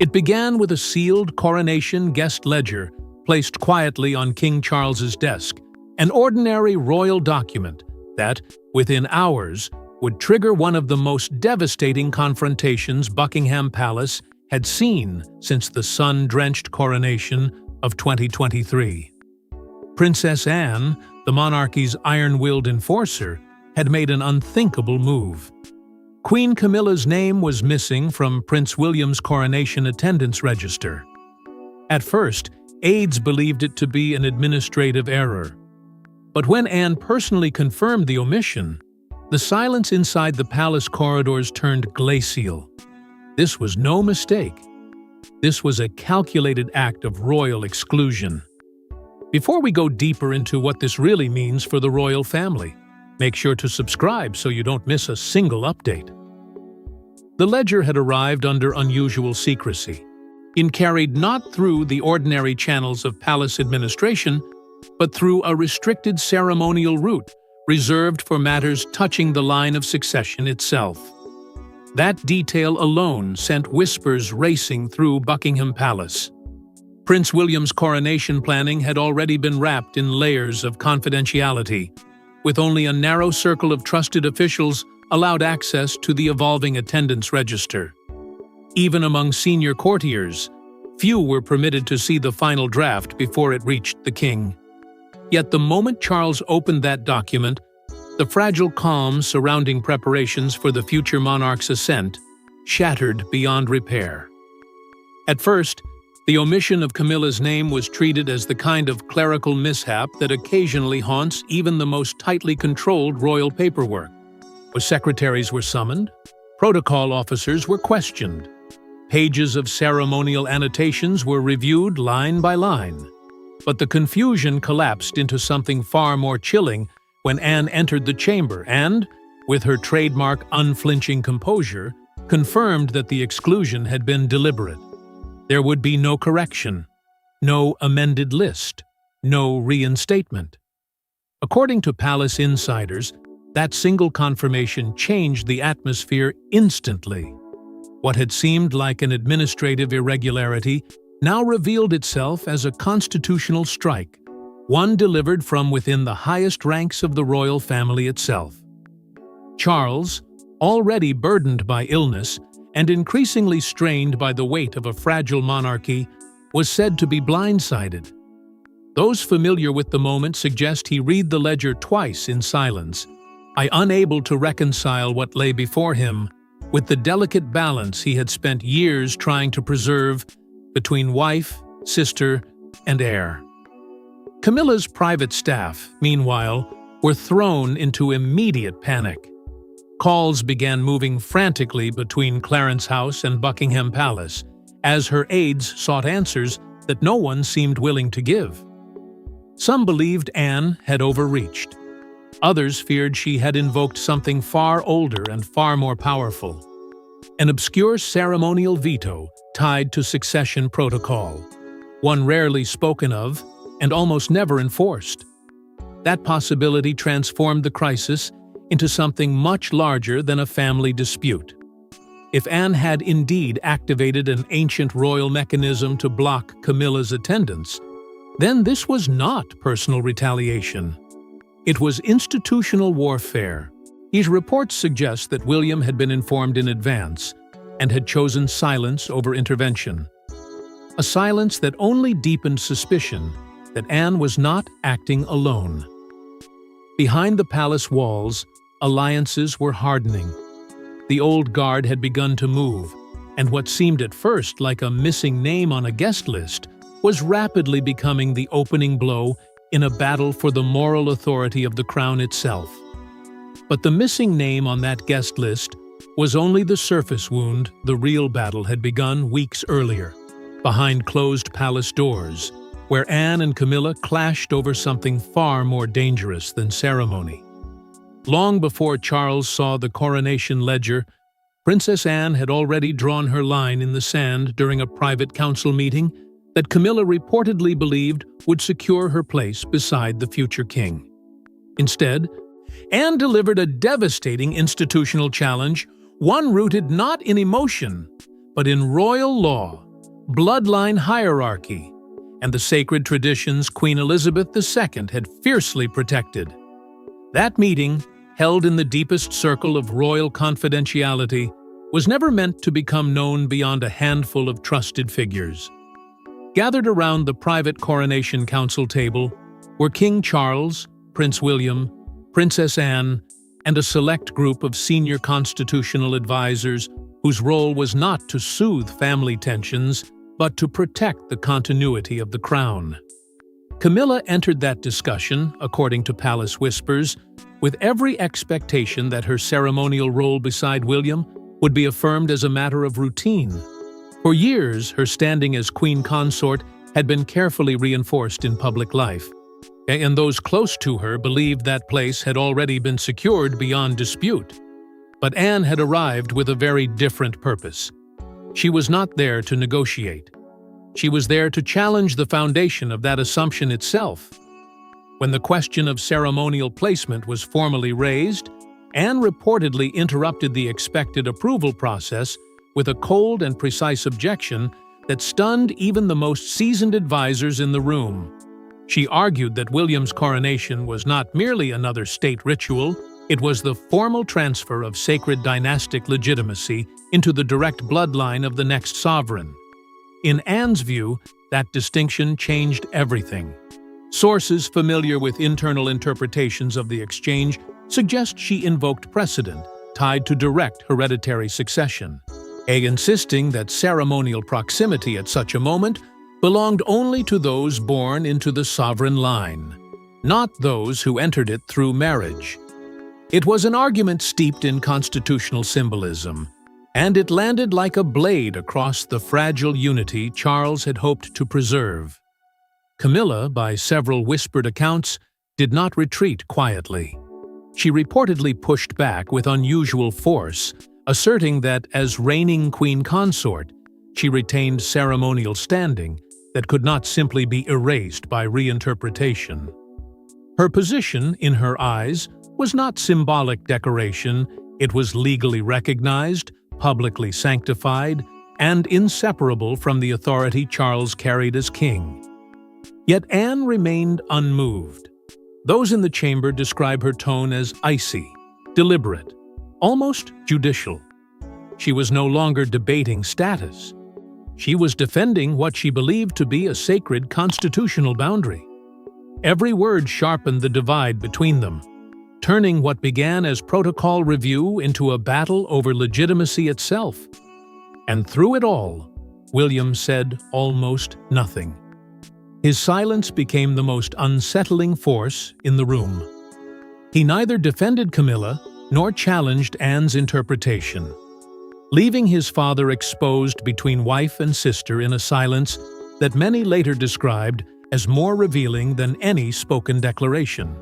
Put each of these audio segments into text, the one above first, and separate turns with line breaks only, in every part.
It began with a sealed coronation guest ledger placed quietly on King Charles's desk, an ordinary royal document that, within hours, would trigger one of the most devastating confrontations Buckingham Palace had seen since the sun-drenched coronation of 2023. Princess Anne, the monarchy's iron-willed enforcer, had made an unthinkable move. Queen Camilla's name was missing from Prince William's coronation attendance register. At first, aides believed it to be an administrative error. But when Anne personally confirmed the omission, the silence inside the palace corridors turned glacial. This was no mistake. This was a calculated act of royal exclusion. Before we go deeper into what this really means for the royal family, make sure to subscribe so you don't miss a single update. The ledger had arrived under unusual secrecy, being carried not through the ordinary channels of palace administration, but through a restricted ceremonial route reserved for matters touching the line of succession itself. That detail alone sent whispers racing through Buckingham Palace. Prince William's coronation planning had already been wrapped in layers of confidentiality, with only a narrow circle of trusted officials allowed access to the evolving attendance register. Even among senior courtiers, few were permitted to see the final draft before it reached the king. Yet the moment Charles opened that document, the fragile calm surrounding preparations for the future monarch's ascent shattered beyond repair. At first, the omission of Camilla's name was treated as the kind of clerical mishap that occasionally haunts even the most tightly controlled royal paperwork. Secretaries were summoned, protocol officers were questioned, pages of ceremonial annotations were reviewed line by line. But the confusion collapsed into something far more chilling when Anne entered the chamber and, with her trademark unflinching composure, confirmed that the exclusion had been deliberate. There would be no correction, no amended list, no reinstatement. According to palace insiders, that single confirmation changed the atmosphere instantly. What had seemed like an administrative irregularity now revealed itself as a constitutional strike, one delivered from within the highest ranks of the royal family itself. Charles, already burdened by illness and increasingly strained by the weight of a fragile monarchy, was said to be blindsided. Those familiar with the moment suggest he read the ledger twice in silence, unable to reconcile what lay before him with the delicate balance he had spent years trying to preserve between wife, sister, and heir. Camilla's private staff, meanwhile, were thrown into immediate panic. Calls began moving frantically between Clarence House and Buckingham Palace, as her aides sought answers that no one seemed willing to give. Some believed Anne had overreached. Others feared she had invoked something far older and far more powerful, an obscure ceremonial veto tied to succession protocol, one rarely spoken of and almost never enforced. That possibility transformed the crisis into something much larger than a family dispute. If Anne had indeed activated an ancient royal mechanism to block Camilla's attendance, then this was not personal retaliation. It was institutional warfare. These reports suggest that William had been informed in advance and had chosen silence over intervention. A silence that only deepened suspicion that Anne was not acting alone. Behind the palace walls, alliances were hardening. The old guard had begun to move, and what seemed at first like a missing name on a guest list was rapidly becoming the opening blow in a battle for the moral authority of the crown itself. But the missing name on that guest list was only the surface wound. The real battle had begun weeks earlier, behind closed palace doors, where Anne and Camilla clashed over something far more dangerous than ceremony. Long before Charles saw the coronation ledger, Princess Anne had already drawn her line in the sand during a private council meeting that Camilla reportedly believed would secure her place beside the future king. Instead, Anne delivered a devastating institutional challenge, one rooted not in emotion, but in royal law. bloodline hierarchy, and the sacred traditions Queen Elizabeth II had fiercely protected. That meeting, held in the deepest circle of royal confidentiality, was never meant to become known beyond a handful of trusted figures. Gathered around the private coronation council table were King Charles, Prince William, Princess Anne, and a select group of senior constitutional advisors whose role was not to soothe family tensions, but to protect the continuity of the crown. Camilla entered that discussion, according to palace whispers, with every expectation that her ceremonial role beside William would be affirmed as a matter of routine. For years, her standing as queen consort had been carefully reinforced in public life, and those close to her believed that place had already been secured beyond dispute. But Anne had arrived with a very different purpose. She was not there to negotiate. She was there to challenge the foundation of that assumption itself. When the question of ceremonial placement was formally raised, Anne reportedly interrupted the expected approval process with a cold and precise objection that stunned even the most seasoned advisors in the room. She argued that William's coronation was not merely another state ritual, it was the formal transfer of sacred dynastic legitimacy into the direct bloodline of the next sovereign. In Anne's view, that distinction changed everything. Sources familiar with internal interpretations of the exchange suggest she invoked precedent tied to direct hereditary succession, insisting that ceremonial proximity at such a moment belonged only to those born into the sovereign line, not those who entered it through marriage. It was an argument steeped in constitutional symbolism, and it landed like a blade across the fragile unity Charles had hoped to preserve. Camilla, by several whispered accounts, did not retreat quietly. She reportedly pushed back with unusual force, asserting that as reigning queen consort, she retained ceremonial standing that could not simply be erased by reinterpretation. Her position, in her eyes, was not symbolic decoration, it was legally recognized, publicly sanctified, and inseparable from the authority Charles carried as king. Yet Anne remained unmoved. Those in the chamber describe her tone as icy, deliberate, almost judicial. She was no longer debating status. She was defending what she believed to be a sacred constitutional boundary. Every word sharpened the divide between them, turning what began as protocol review into a battle over legitimacy itself. And through it all, William said almost nothing. His silence became the most unsettling force in the room. He neither defended Camilla nor challenged Anne's interpretation, leaving his father exposed between wife and sister in a silence that many later described as more revealing than any spoken declaration.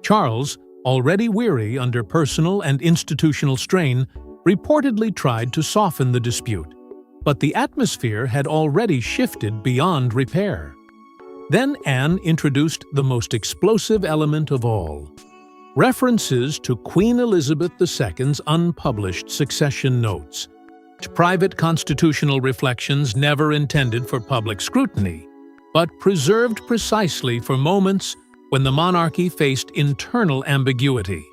Charles, already weary under personal and institutional strain, reportedly tried to soften the dispute, but the atmosphere had already shifted beyond repair. Then Anne introduced the most explosive element of all: references to Queen Elizabeth II's unpublished succession notes, private constitutional reflections never intended for public scrutiny, but preserved precisely for moments when the monarchy faced internal ambiguity.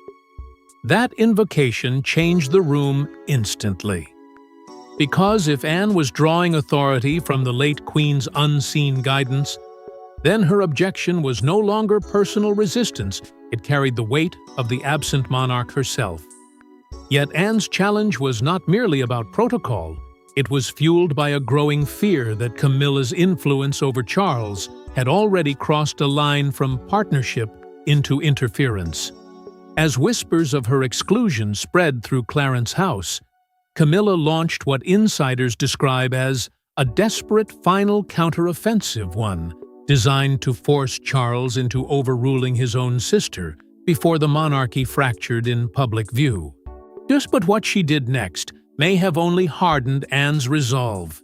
That invocation changed the room instantly. Because if Anne was drawing authority from the late Queen's unseen guidance, then her objection was no longer personal resistance, it carried the weight of the absent monarch herself. Yet Anne's challenge was not merely about protocol, it was fueled by a growing fear that Camilla's influence over Charles had already crossed a line from partnership into interference. As whispers of her exclusion spread through Clarence House, Camilla launched what insiders describe as a desperate final counteroffensive, one designed to force Charles into overruling his own sister before the monarchy fractured in public view. But what she did next may have only hardened Anne's resolve.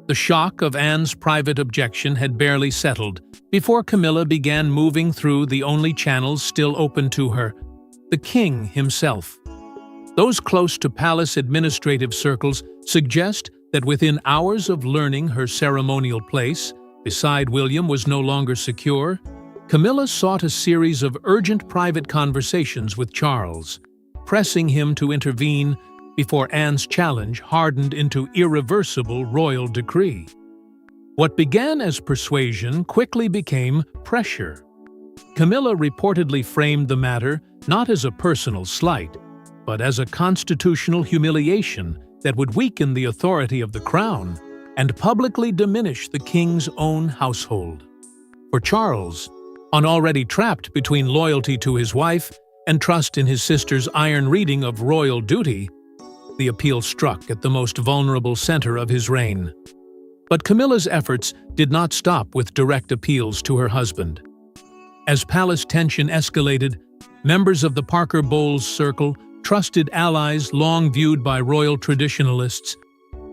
The shock of Anne's private objection had barely settled before Camilla began moving through the only channels still open to her: the king himself. Those close to palace administrative circles suggest that within hours of learning her ceremonial place beside William was no longer secure, Camilla sought a series of urgent private conversations with Charles, pressing him to intervene before Anne's challenge hardened into irreversible royal decree. What began as persuasion quickly became pressure. Camilla reportedly framed the matter not as a personal slight, but as a constitutional humiliation that would weaken the authority of the crown and publicly diminish the king's own household. For Charles, already trapped between loyalty to his wife and trust in his sister's iron reading of royal duty, the appeal struck at the most vulnerable center of his reign. But Camilla's efforts did not stop with direct appeals to her husband. As palace tension escalated, members of the Parker Bowles circle, trusted allies long viewed by royal traditionalists,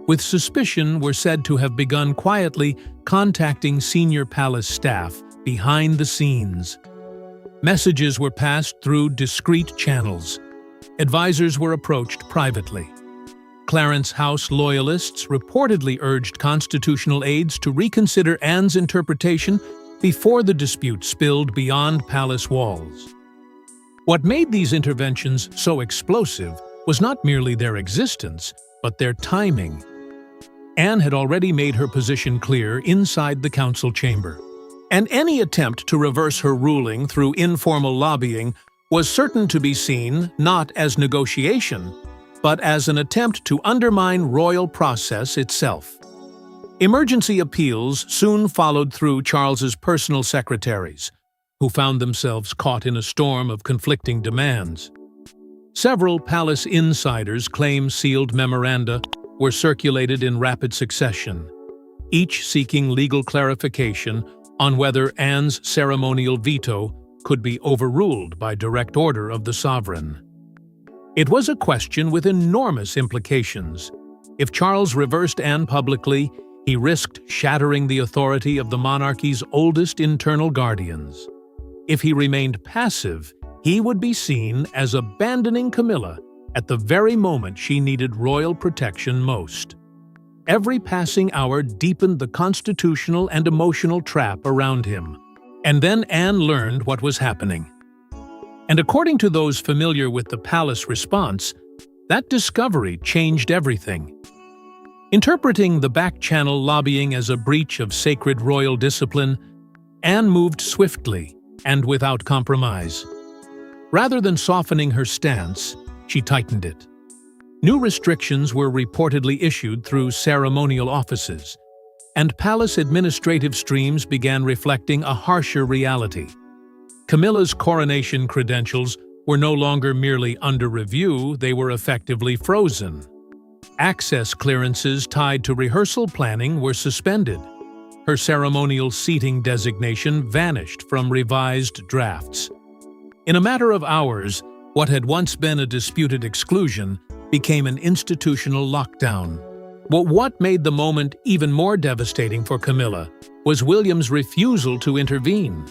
with suspicion were said to have begun quietly contacting senior palace staff behind the scenes. Messages were passed through discreet channels. Advisors were approached privately. Clarence House loyalists reportedly urged constitutional aides to reconsider Anne's interpretation before the dispute spilled beyond palace walls. What made these interventions so explosive was not merely their existence, but their timing. Anne had already made her position clear inside the council chamber, and any attempt to reverse her ruling through informal lobbying was certain to be seen not as negotiation, but as an attempt to undermine royal process itself. Emergency appeals soon followed through Charles's personal secretaries, who found themselves caught in a storm of conflicting demands. Several palace insiders claim sealed memoranda were circulated in rapid succession, each seeking legal clarification on whether Anne's ceremonial veto could be overruled by direct order of the sovereign. It was a question with enormous implications. If Charles reversed Anne publicly, he risked shattering the authority of the monarchy's oldest internal guardians. If he remained passive, he would be seen as abandoning Camilla at the very moment she needed royal protection most. Every passing hour deepened the constitutional and emotional trap around him. And then Anne learned what was happening. And according to those familiar with the palace response, that discovery changed everything. Interpreting the back-channel lobbying as a breach of sacred royal discipline, Anne moved swiftly and without compromise. Rather than softening her stance, she tightened it. New restrictions were reportedly issued through ceremonial offices, and palace administrative streams began reflecting a harsher reality. Camilla's coronation credentials were no longer merely under review, they were effectively frozen. Access clearances tied to rehearsal planning were suspended. Her ceremonial seating designation vanished from revised drafts. In a matter of hours, what had once been a disputed exclusion became an institutional lockdown. But what made the moment even more devastating for Camilla was William's refusal to intervene.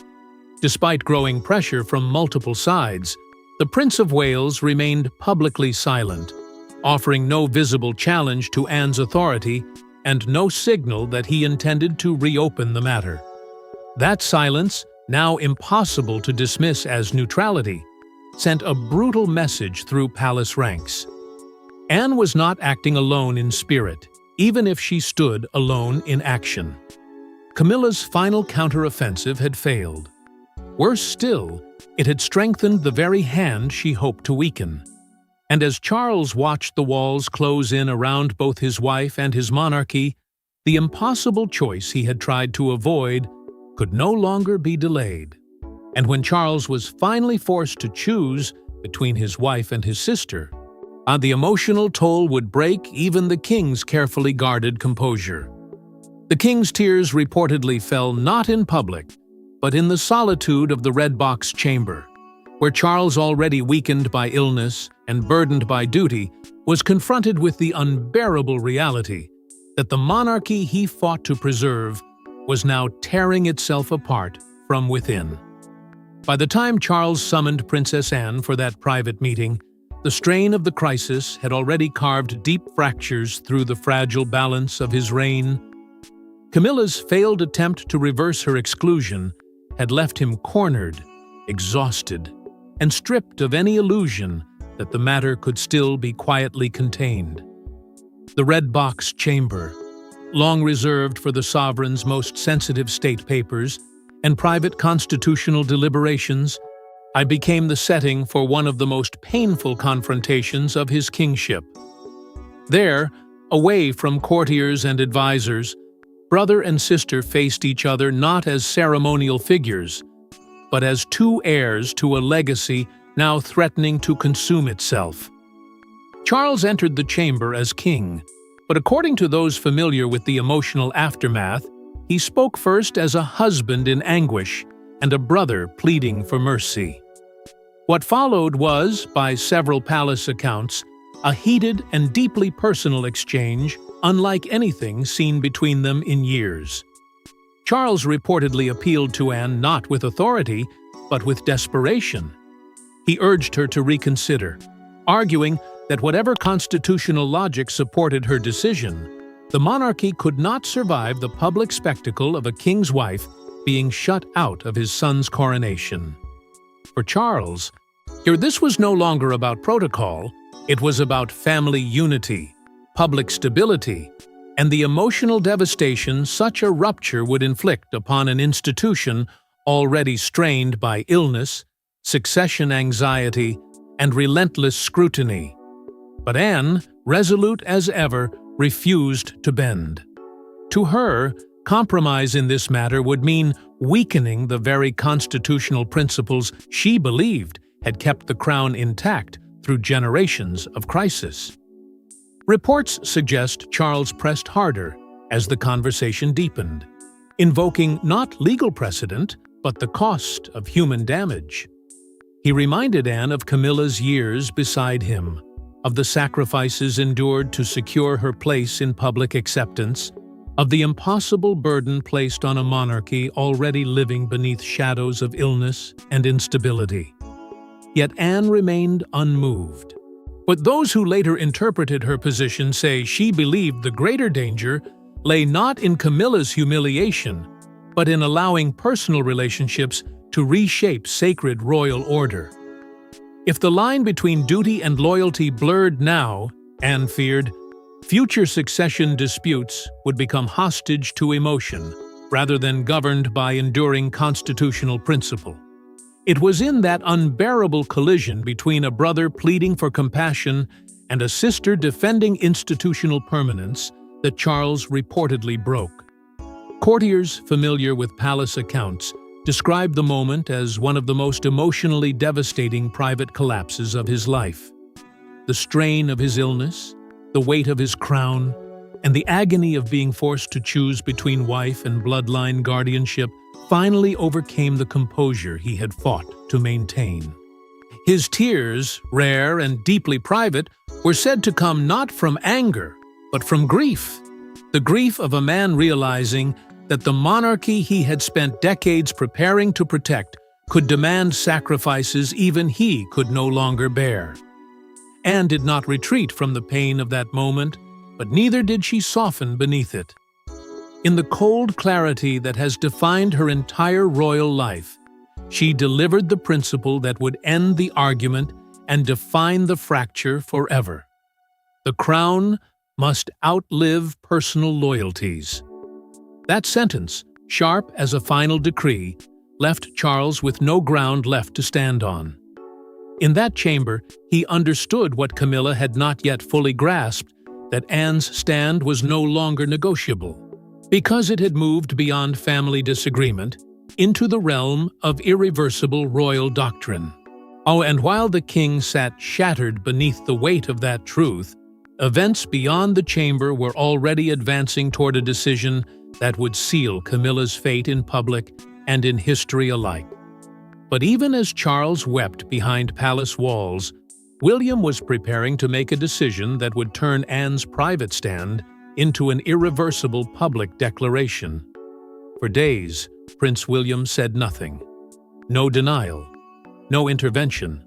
Despite growing pressure from multiple sides, the Prince of Wales remained publicly silent, offering no visible challenge to Anne's authority and no signal that he intended to reopen the matter. That silence, now impossible to dismiss as neutrality, sent a brutal message through palace ranks. Anne was not acting alone in spirit, even if she stood alone in action. Camilla's final counteroffensive had failed. Worse still, it had strengthened the very hand she hoped to weaken. And as Charles watched the walls close in around both his wife and his monarchy, the impossible choice he had tried to avoid could no longer be delayed. And when Charles was finally forced to choose between his wife and his sister, the emotional toll would break even the king's carefully guarded composure. The king's tears reportedly fell not in public, but in the solitude of the Red Box chamber, where Charles, already weakened by illness and burdened by duty, was confronted with the unbearable reality that the monarchy he fought to preserve was now tearing itself apart from within. By the time Charles summoned Princess Anne for that private meeting, The strain of the crisis had already carved deep fractures through the fragile balance of his reign. Camilla's failed attempt to reverse her exclusion had left him cornered, exhausted, and stripped of any illusion that the matter could still be quietly contained. The Red Box Chamber, long reserved for the sovereign's most sensitive state papers and private constitutional deliberations, became the setting for one of the most painful confrontations of his kingship. There, away from courtiers and advisors, brother and sister faced each other not as ceremonial figures, but as two heirs to a legacy now threatening to consume itself. Charles entered the chamber as king, but according to those familiar with the emotional aftermath, he spoke first as a husband in anguish and a brother pleading for mercy. What followed was, by several palace accounts, a heated and deeply personal exchange unlike anything seen between them in years. Charles reportedly appealed to Anne not with authority, but with desperation. He urged her to reconsider, arguing that whatever constitutional logic supported her decision, the monarchy could not survive the public spectacle of a king's wife being shut out of his son's coronation. For Charles, this was no longer about protocol, it was about family unity, public stability, and the emotional devastation such a rupture would inflict upon an institution already strained by illness, succession anxiety, and relentless scrutiny. But Anne, resolute as ever, refused to bend. To her, compromise in this matter would mean weakening the very constitutional principles she believed had kept the crown intact through generations of crisis. Reports suggest Charles pressed harder as the conversation deepened, invoking not legal precedent, but the cost of human damage. He reminded Anne of Camilla's years beside him, of the sacrifices endured to secure her place in public acceptance, of the impossible burden placed on a monarchy already living beneath shadows of illness and instability. Yet Anne remained unmoved. But those who later interpreted her position say she believed the greater danger lay not in Camilla's humiliation, but in allowing personal relationships to reshape sacred royal order. If the line between duty and loyalty blurred now, Anne feared, future succession disputes would become hostage to emotion rather than governed by enduring constitutional principle. It was in that unbearable collision between a brother pleading for compassion and a sister defending institutional permanence that Charles reportedly broke. Courtiers familiar with palace accounts described the moment as one of the most emotionally devastating private collapses of his life. The strain of his illness, the weight of his crown, and the agony of being forced to choose between wife and bloodline guardianship finally overcame the composure he had fought to maintain. His tears, rare and deeply private, were said to come not from anger, but from grief. The grief of a man realizing that the monarchy he had spent decades preparing to protect could demand sacrifices even he could no longer bear. Anne did not retreat from the pain of that moment, but neither did she soften beneath it. In the cold clarity that has defined her entire royal life, she delivered the principle that would end the argument and define the fracture forever. The crown must outlive personal loyalties. That sentence, sharp as a final decree, left Charles with no ground left to stand on. In that chamber, he understood what Camilla had not yet fully grasped, that Anne's stand was no longer negotiable, because it had moved beyond family disagreement into the realm of irreversible royal doctrine. Oh, and while the king sat shattered beneath the weight of that truth, events beyond the chamber were already advancing toward a decision that would seal Camilla's fate in public and in history alike. But even as Charles wept behind palace walls, William was preparing to make a decision that would turn Anne's private stand into an irreversible public declaration. For days, Prince William said nothing. No denial, no intervention,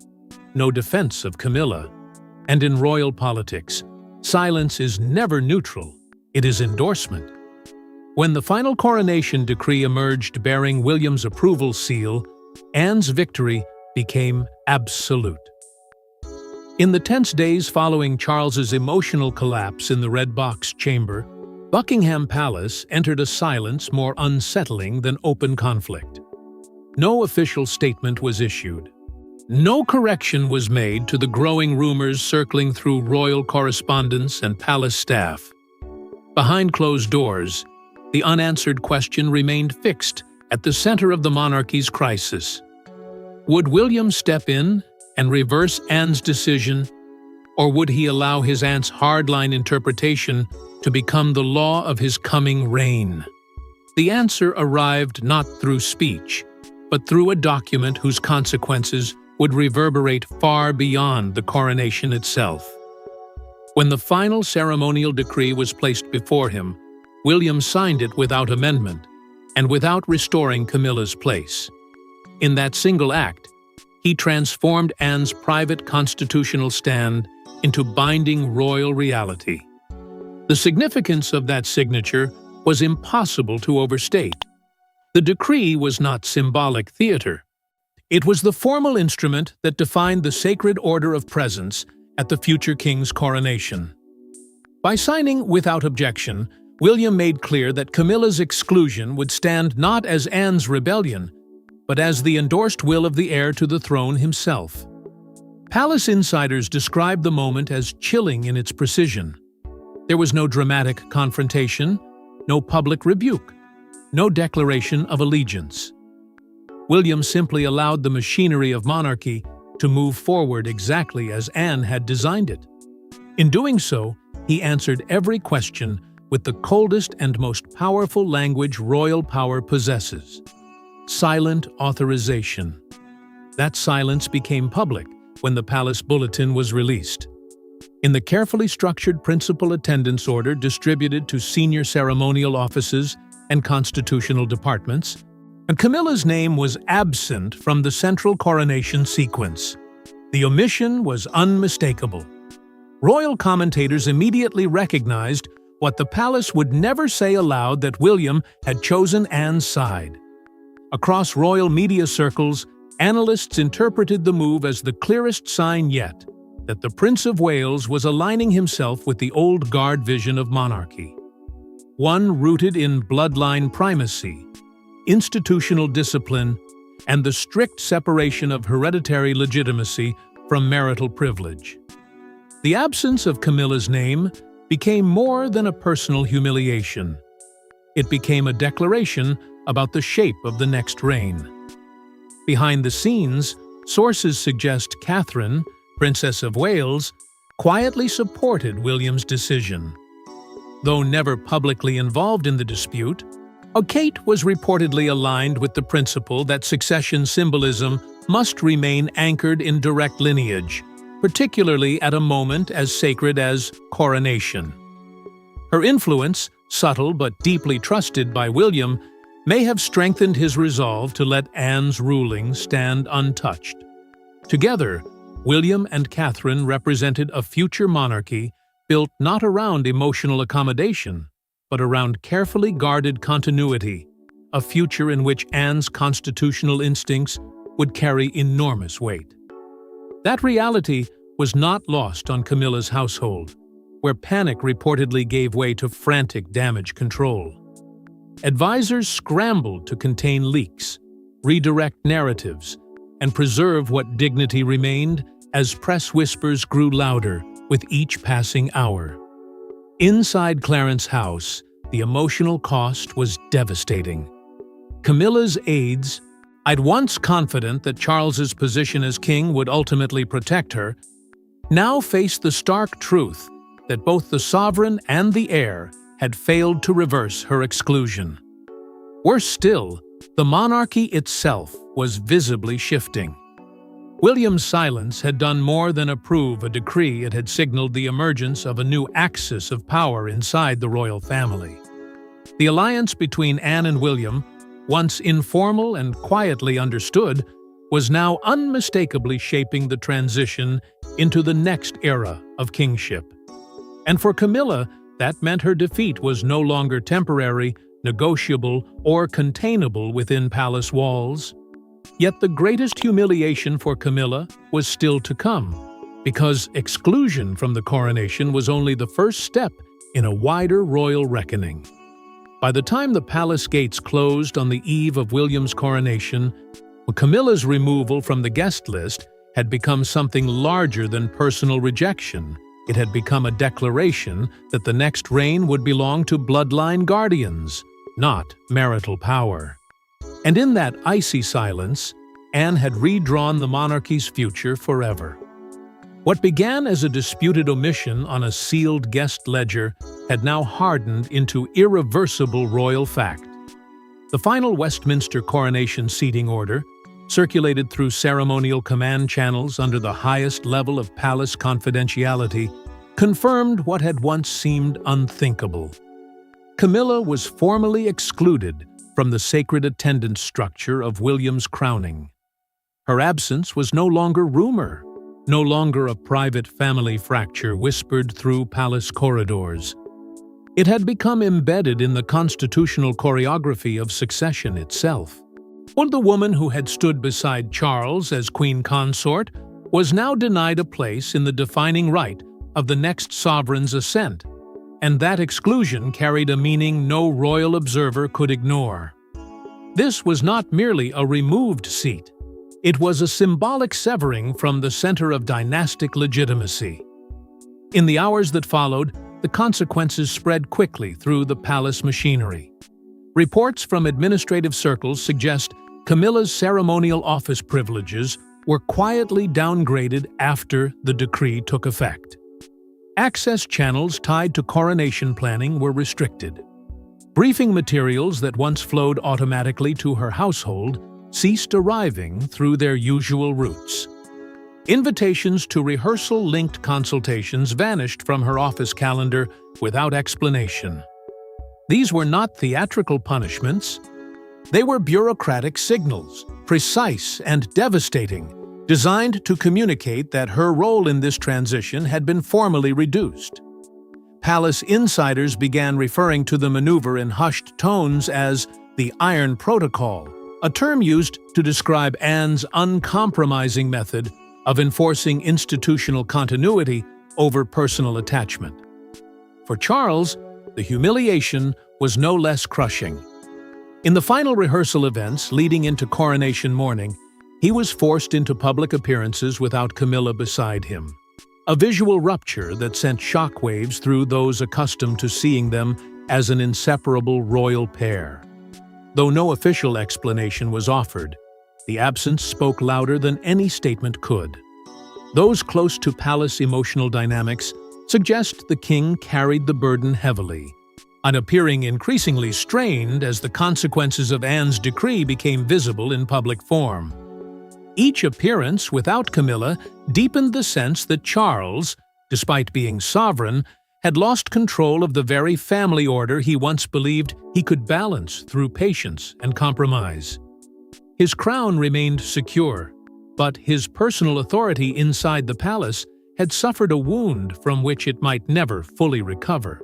no defense of Camilla, And in royal politics, silence is never neutral, it is endorsement. When the final coronation decree emerged bearing William's approval seal, Anne's victory became absolute. In the tense days following Charles's emotional collapse in the Red Box chamber, Buckingham Palace entered a silence more unsettling than open conflict. No official statement was issued. No correction was made to the growing rumors circling through royal correspondence and palace staff. Behind closed doors, the unanswered question remained fixed at the center of the monarchy's crisis. Would William step in and reverse Anne's decision, or would he allow his aunt's hardline interpretation to become the law of his coming reign? The answer arrived not through speech, but through a document whose consequences would reverberate far beyond the coronation itself. When the final ceremonial decree was placed before him, William signed it without amendment and without restoring Camilla's place. In that single act, he transformed Anne's private constitutional stand into binding royal reality. The significance of that signature was impossible to overstate. The decree was not symbolic theater. It was the formal instrument that defined the sacred order of presence at the future king's coronation. By signing without objection, William made clear that Camilla's exclusion would stand not as Anne's rebellion, but as the endorsed will of the heir to the throne himself. Palace insiders described the moment as chilling in its precision. There was no dramatic confrontation, no public rebuke, no declaration of allegiance. William simply allowed the machinery of monarchy to move forward exactly as Anne had designed it. In doing so, he answered every question with the coldest and most powerful language royal power possesses: silent authorization. That silence became public when the palace bulletin was released. In the carefully structured principal attendance order distributed to senior ceremonial offices and constitutional departments, and Camilla's name was absent from the central coronation sequence. The omission was unmistakable. Royal commentators immediately recognized what the palace would never say aloud, that William had chosen Anne's side. Across royal media circles, analysts interpreted the move as the clearest sign yet that the Prince of Wales was aligning himself with the old guard vision of monarchy. One rooted in bloodline primacy, institutional discipline, and the strict separation of hereditary legitimacy from marital privilege. The absence of Camilla's name became more than a personal humiliation. It became a declaration about the shape of the next reign. Behind the scenes, sources suggest Catherine, Princess of Wales, quietly supported William's decision. Though never publicly involved in the dispute, Kate was reportedly aligned with the principle that succession symbolism must remain anchored in direct lineage, particularly at a moment as sacred as coronation. Her influence, subtle but deeply trusted by William, may have strengthened his resolve to let Anne's ruling stand untouched. Together, William and Catherine represented a future monarchy built not around emotional accommodation, but around carefully guarded continuity, a future in which Anne's constitutional instincts would carry enormous weight. That reality was not lost on Camilla's household, where panic reportedly gave way to frantic damage control. Advisors scrambled to contain leaks, redirect narratives, and preserve what dignity remained as press whispers grew louder with each passing hour. Inside Clarence's house, the emotional cost was devastating. Camilla's aides, I'd once confident that Charles's position as king would ultimately protect her, now faced the stark truth that both the sovereign and the heir had failed to reverse her exclusion. Worse still, the monarchy itself was visibly shifting. William's silence had done more than approve a decree. It had signaled the emergence of a new axis of power inside the royal family. The alliance between Anne and William, once informal and quietly understood, was now unmistakably shaping the transition into the next era of kingship. And for Camilla, that meant her defeat was no longer temporary, negotiable, or containable within palace walls. Yet the greatest humiliation for Camilla was still to come, because exclusion from the coronation was only the first step in a wider royal reckoning. By the time the palace gates closed on the eve of William's coronation, Camilla's removal from the guest list had become something larger than personal rejection. It had become a declaration that the next reign would belong to bloodline guardians, not marital power. And in that icy silence, Anne had redrawn the monarchy's future forever. What began as a disputed omission on a sealed guest ledger had now hardened into irreversible royal fact. The final Westminster coronation seating order, circulated through ceremonial command channels under the highest level of palace confidentiality, confirmed what had once seemed unthinkable. Camilla was formally excluded from the sacred attendance structure of William's crowning. Her absence was no longer rumor, no longer a private family fracture whispered through palace corridors. It had become embedded in the constitutional choreography of succession itself. Well, the woman who had stood beside Charles as queen consort was now denied a place in the defining rite of the next sovereign's ascent, and that exclusion carried a meaning no royal observer could ignore. This was not merely a removed seat. It was a symbolic severing from the center of dynastic legitimacy. In the hours that followed, the consequences spread quickly through the palace machinery. Reports from administrative circles suggest Camilla's ceremonial office privileges were quietly downgraded after the decree took effect. Access channels tied to coronation planning were restricted. Briefing materials that once flowed automatically to her household ceased arriving through their usual routes. Invitations to rehearsal-linked consultations vanished from her office calendar without explanation. These were not theatrical punishments. They were bureaucratic signals, precise and devastating, designed to communicate that her role in this transition had been formally reduced. Palace insiders began referring to the maneuver in hushed tones as the Iron Protocol, a term used to describe Anne's uncompromising method of enforcing institutional continuity over personal attachment. For Charles, the humiliation was no less crushing. In the final rehearsal events leading into coronation morning, he was forced into public appearances without Camilla beside him, a visual rupture that sent shockwaves through those accustomed to seeing them as an inseparable royal pair. Though no official explanation was offered, the absence spoke louder than any statement could. Those close to palace emotional dynamics suggest the king carried the burden heavily, and appearing increasingly strained as the consequences of Anne's decree became visible in public form. Each appearance without Camilla deepened the sense that Charles, despite being sovereign, had lost control of the very family order he once believed he could balance through patience and compromise. His crown remained secure, but his personal authority inside the palace had suffered a wound from which it might never fully recover.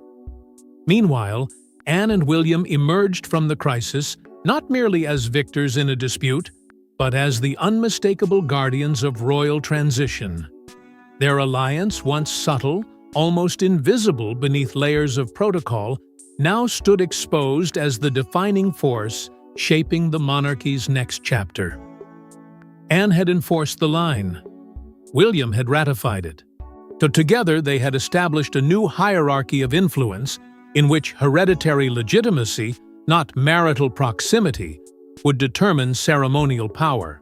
Meanwhile, Anne and William emerged from the crisis not merely as victors in a dispute, but as the unmistakable guardians of royal transition. Their alliance, once subtle, almost invisible beneath layers of protocol, now stood exposed as the defining force shaping the monarchy's next chapter. Anne had enforced the line. William had ratified it. Together they had established a new hierarchy of influence in which hereditary legitimacy, not marital proximity, would determine ceremonial power.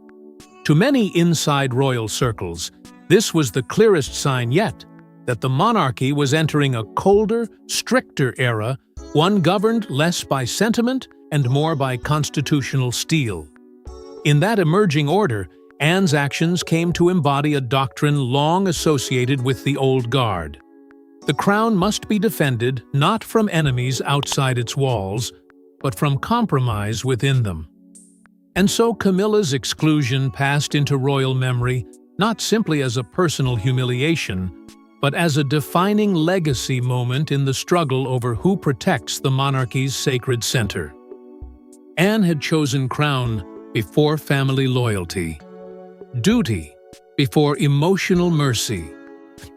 To many inside royal circles, this was the clearest sign yet that the monarchy was entering a colder, stricter era, one governed less by sentiment and more by constitutional steel. In that emerging order, Anne's actions came to embody a doctrine long associated with the old guard. The crown must be defended not from enemies outside its walls, but from compromise within them. And so Camilla's exclusion passed into royal memory not simply as a personal humiliation, but as a defining legacy moment in the struggle over who protects the monarchy's sacred center. Anne had chosen crown before family loyalty, duty before emotional mercy,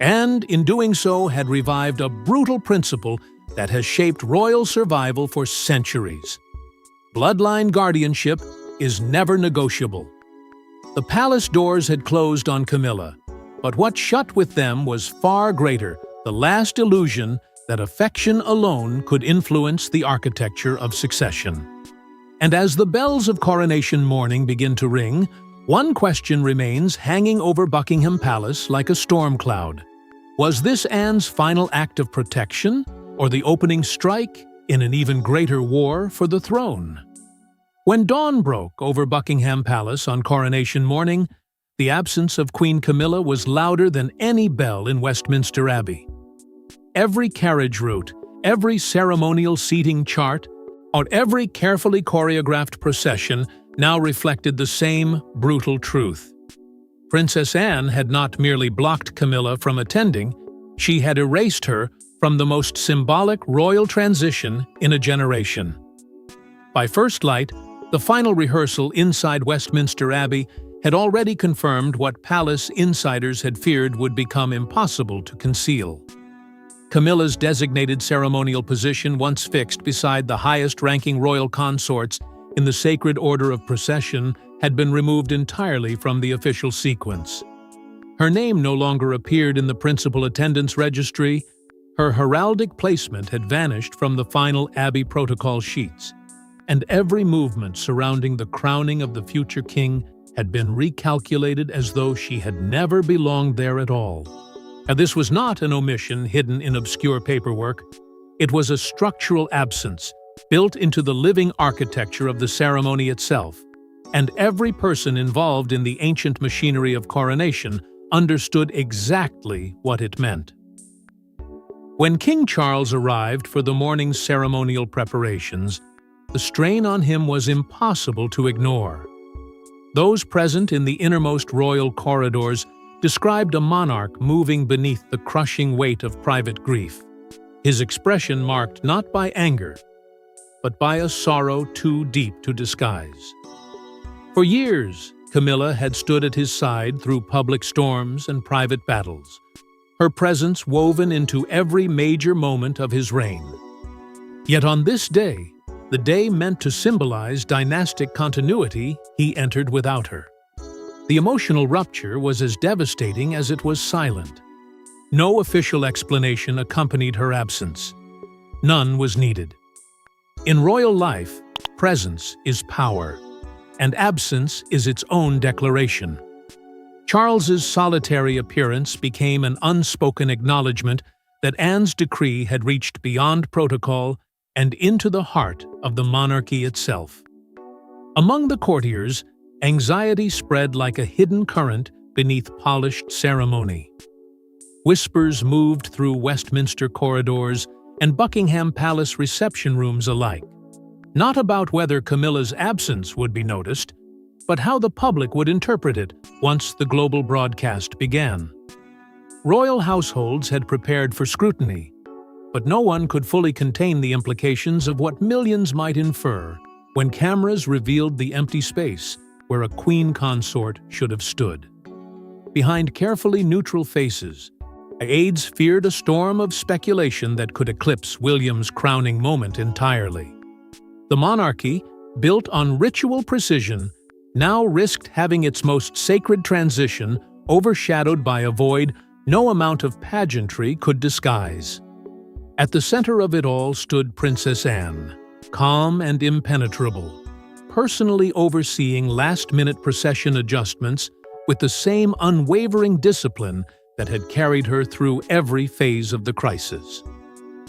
and in doing so had revived a brutal principle that has shaped royal survival for centuries. Bloodline guardianship is never negotiable. The palace doors had closed on Camilla, but what shut with them was far greater, the last illusion that affection alone could influence the architecture of succession. And as the bells of coronation morning begin to ring, one question remains hanging over Buckingham Palace like a storm cloud. Was this Anne's final act of protection, or the opening strike in an even greater war for the throne? When dawn broke over Buckingham Palace on coronation morning, the absence of Queen Camilla was louder than any bell in Westminster Abbey. Every carriage route, every ceremonial seating chart, or every carefully choreographed procession now reflected the same brutal truth. Princess Anne had not merely blocked Camilla from attending, she had erased her from the most symbolic royal transition in a generation. By first light, the final rehearsal inside Westminster Abbey had already confirmed what palace insiders had feared would become impossible to conceal. Camilla's designated ceremonial position, once fixed beside the highest-ranking royal consorts in the sacred order of procession, had been removed entirely from the official sequence. Her name no longer appeared in the principal attendance registry. Her heraldic placement had vanished from the final Abbey protocol sheets, and every movement surrounding the crowning of the future king had been recalculated as though she had never belonged there at all. And this was not an omission hidden in obscure paperwork. It was a structural absence built into the living architecture of the ceremony itself, and every person involved in the ancient machinery of coronation understood exactly what it meant. When King Charles arrived for the morning's ceremonial preparations, the strain on him was impossible to ignore. Those present in the innermost royal corridors described a monarch moving beneath the crushing weight of private grief, his expression marked not by anger, but by a sorrow too deep to disguise. For years, Camilla had stood at his side through public storms and private battles, her presence woven into every major moment of his reign. Yet on this day, the day meant to symbolize dynastic continuity, he entered without her. The emotional rupture was as devastating as it was silent. No official explanation accompanied her absence. None was needed. In royal life, presence is power, and absence is its own declaration. Charles's solitary appearance became an unspoken acknowledgement that Anne's decree had reached beyond protocol and into the heart of the monarchy itself. Among the courtiers, anxiety spread like a hidden current beneath polished ceremony. Whispers moved through Westminster corridors and Buckingham Palace reception rooms alike, not about whether Camilla's absence would be noticed, but how the public would interpret it once the global broadcast began. Royal households had prepared for scrutiny, but no one could fully contain the implications of what millions might infer when cameras revealed the empty space where a queen consort should have stood. Behind carefully neutral faces, aides feared a storm of speculation that could eclipse William's crowning moment entirely. The monarchy, built on ritual precision, now risked having its most sacred transition overshadowed by a void no amount of pageantry could disguise. At the center of it all stood Princess Anne, calm and impenetrable, personally overseeing last-minute procession adjustments with the same unwavering discipline that had carried her through every phase of the crisis.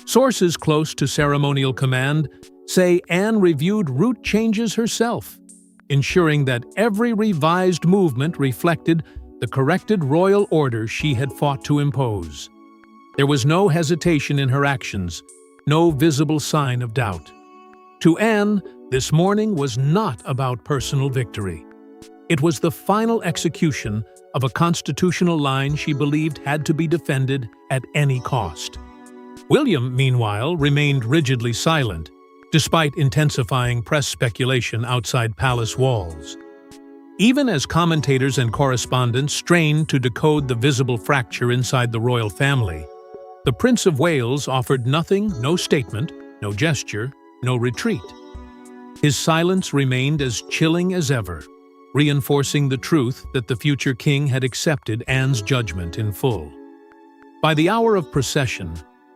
Sources close to ceremonial command say Anne reviewed route changes herself, ensuring that every revised movement reflected the corrected royal order she had fought to impose. There was no hesitation in her actions, no visible sign of doubt. To Anne, This morning was not about personal victory. It was the final execution of a constitutional line she believed had to be defended at any cost. William, meanwhile, remained rigidly silent, despite intensifying press speculation outside palace walls. Even as commentators and correspondents strained to decode the visible fracture inside the royal family, the Prince of Wales offered nothing, no statement, no gesture, no retreat. His silence remained as chilling as ever, reinforcing the truth that the future king had accepted Anne's judgment in full. By the hour of procession,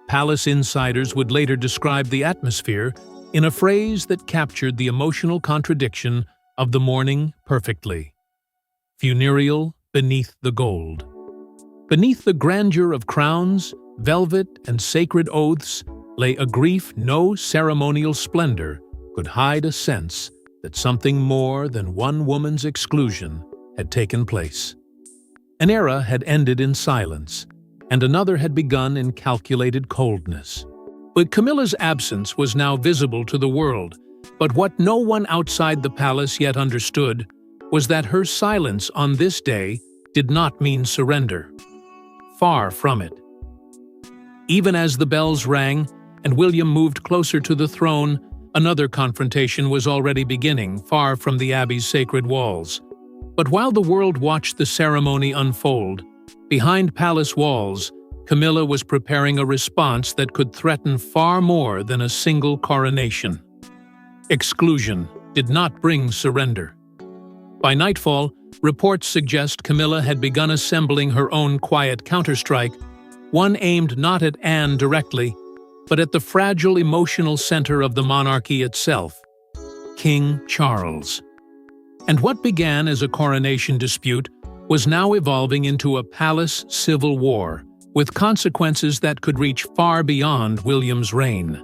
palace insiders would later describe the atmosphere in a phrase that captured the emotional contradiction of the morning perfectly. Funereal beneath the gold. Beneath the grandeur of crowns, velvet, and sacred oaths lay a grief no ceremonial splendor could hide a sense that something more than one woman's exclusion had taken place. An era had ended in silence, and another had begun in calculated coldness. But Camilla's absence was now visible to the world, but what no one outside the palace yet understood was that her silence on this day did not mean surrender. Far from it. Even as the bells rang and William moved closer to the throne, another confrontation was already beginning, far from the abbey's sacred walls. But while the world watched the ceremony unfold, behind palace walls, Camilla was preparing a response that could threaten far more than a single coronation. Exclusion did not bring surrender. By nightfall, reports suggest Camilla had begun assembling her own quiet counterstrike, one aimed not at Anne directly, but at the fragile emotional center of the monarchy itself, King Charles. And what began as a coronation dispute was now evolving into a palace civil war, with consequences that could reach far beyond William's reign.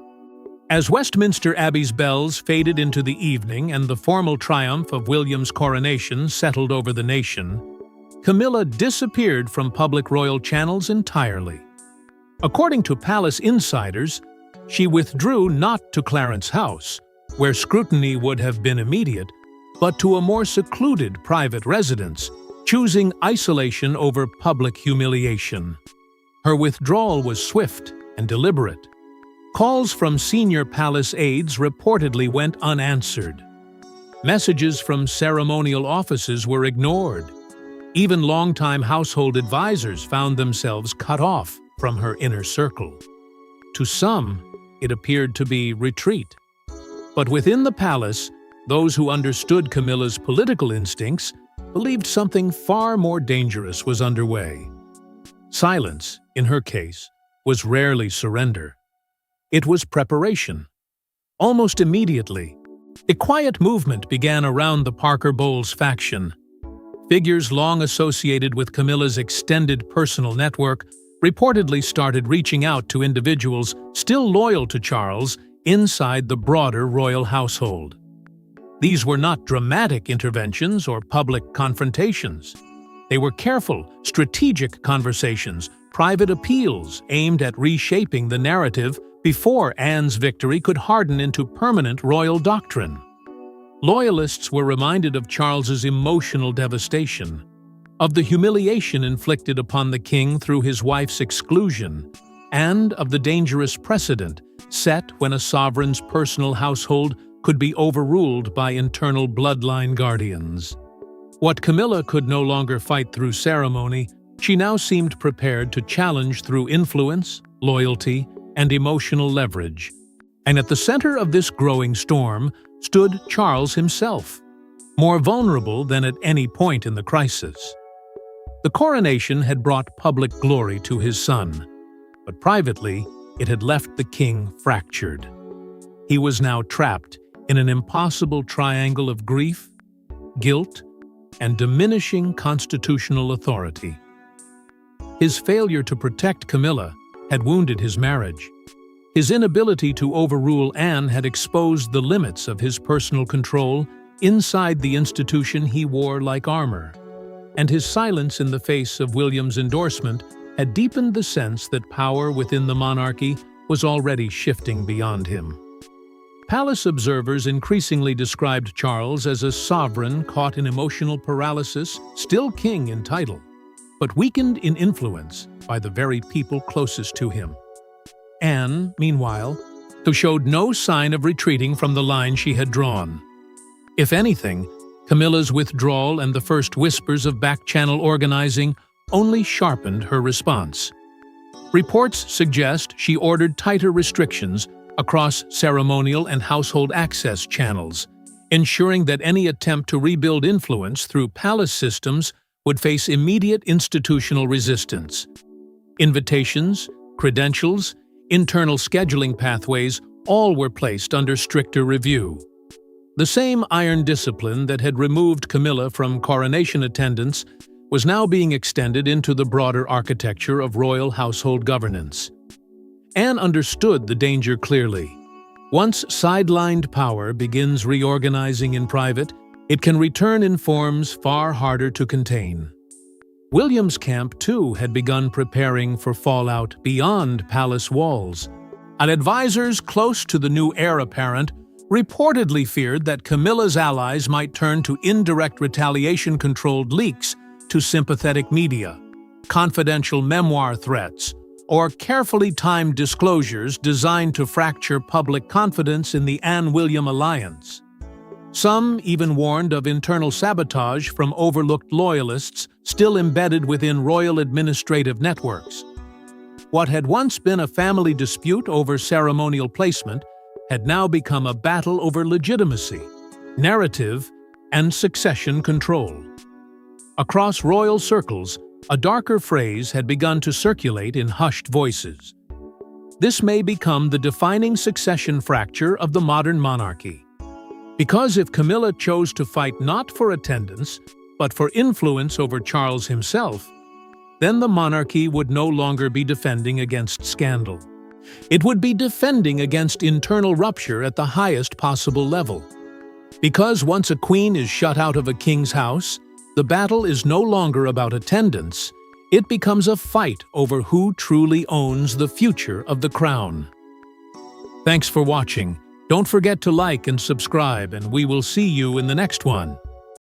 As Westminster Abbey's bells faded into the evening and the formal triumph of William's coronation settled over the nation, Camilla disappeared from public royal channels entirely. According to palace insiders, she withdrew not to Clarence House, where scrutiny would have been immediate, but to a more secluded private residence, choosing isolation over public humiliation. Her withdrawal was swift and deliberate. Calls from senior palace aides reportedly went unanswered. Messages from ceremonial offices were ignored. Even longtime household advisors found themselves cut off from her inner circle. To some, it appeared to be retreat. But within the palace, those who understood Camilla's political instincts believed something far more dangerous was underway. Silence, in her case, was rarely surrender. It was preparation. Almost immediately, a quiet movement began around the Parker Bowles faction. Figures long associated with Camilla's extended personal network reportedly started reaching out to individuals still loyal to Charles inside the broader royal household. These were not dramatic interventions or public confrontations. They were careful, strategic conversations, private appeals aimed at reshaping the narrative before Anne's victory could harden into permanent royal doctrine. Loyalists were reminded of Charles's emotional devastation, of the humiliation inflicted upon the king through his wife's exclusion, and of the dangerous precedent set when a sovereign's personal household could be overruled by internal bloodline guardians. What Camilla could no longer fight through ceremony, she now seemed prepared to challenge through influence, loyalty, and emotional leverage. And at the center of this growing storm stood Charles himself, more vulnerable than at any point in the crisis. The coronation had brought public glory to his son, but privately it had left the king fractured. He was now trapped in an impossible triangle of grief, guilt, and diminishing constitutional authority. His failure to protect Camilla had wounded his marriage. His inability to overrule Anne had exposed the limits of his personal control inside the institution he wore like armor. And his silence in the face of William's endorsement had deepened the sense that power within the monarchy was already shifting beyond him. Palace observers increasingly described Charles as a sovereign caught in emotional paralysis, still king in title, but weakened in influence by the very people closest to him. Anne, meanwhile, who showed no sign of retreating from the line she had drawn. If anything, Camilla's withdrawal and the first whispers of back-channel organizing only sharpened her response. Reports suggest she ordered tighter restrictions across ceremonial and household access channels, ensuring that any attempt to rebuild influence through palace systems would face immediate institutional resistance. Invitations, credentials, internal scheduling pathways all were placed under stricter review. The same iron discipline that had removed Camilla from coronation attendance was now being extended into the broader architecture of royal household governance. Anne understood the danger clearly. Once sidelined power begins reorganizing in private, it can return in forms far harder to contain. William's camp, too, had begun preparing for fallout beyond palace walls. And advisors close to the new heir apparent reportedly feared that Camilla's allies might turn to indirect retaliation-controlled leaks to sympathetic media, confidential memoir threats, or carefully timed disclosures designed to fracture public confidence in the Anne-William alliance. Some even warned of internal sabotage from overlooked loyalists still embedded within royal administrative networks. What had once been a family dispute over ceremonial placement had now become a battle over legitimacy, narrative, and succession control. Across royal circles, a darker phrase had begun to circulate in hushed voices. This may become the defining succession fracture of the modern monarchy. Because if Camilla chose to fight not for attendance, but for influence over Charles himself, then the monarchy would no longer be defending against scandal. It would be defending against internal rupture at the highest possible level. Because once a queen is shut out of a king's house, the battle is no longer about attendance. It becomes a fight over who truly owns the future of the crown. Thanks for watching. Don't forget to like and subscribe, and we will see you in the next one.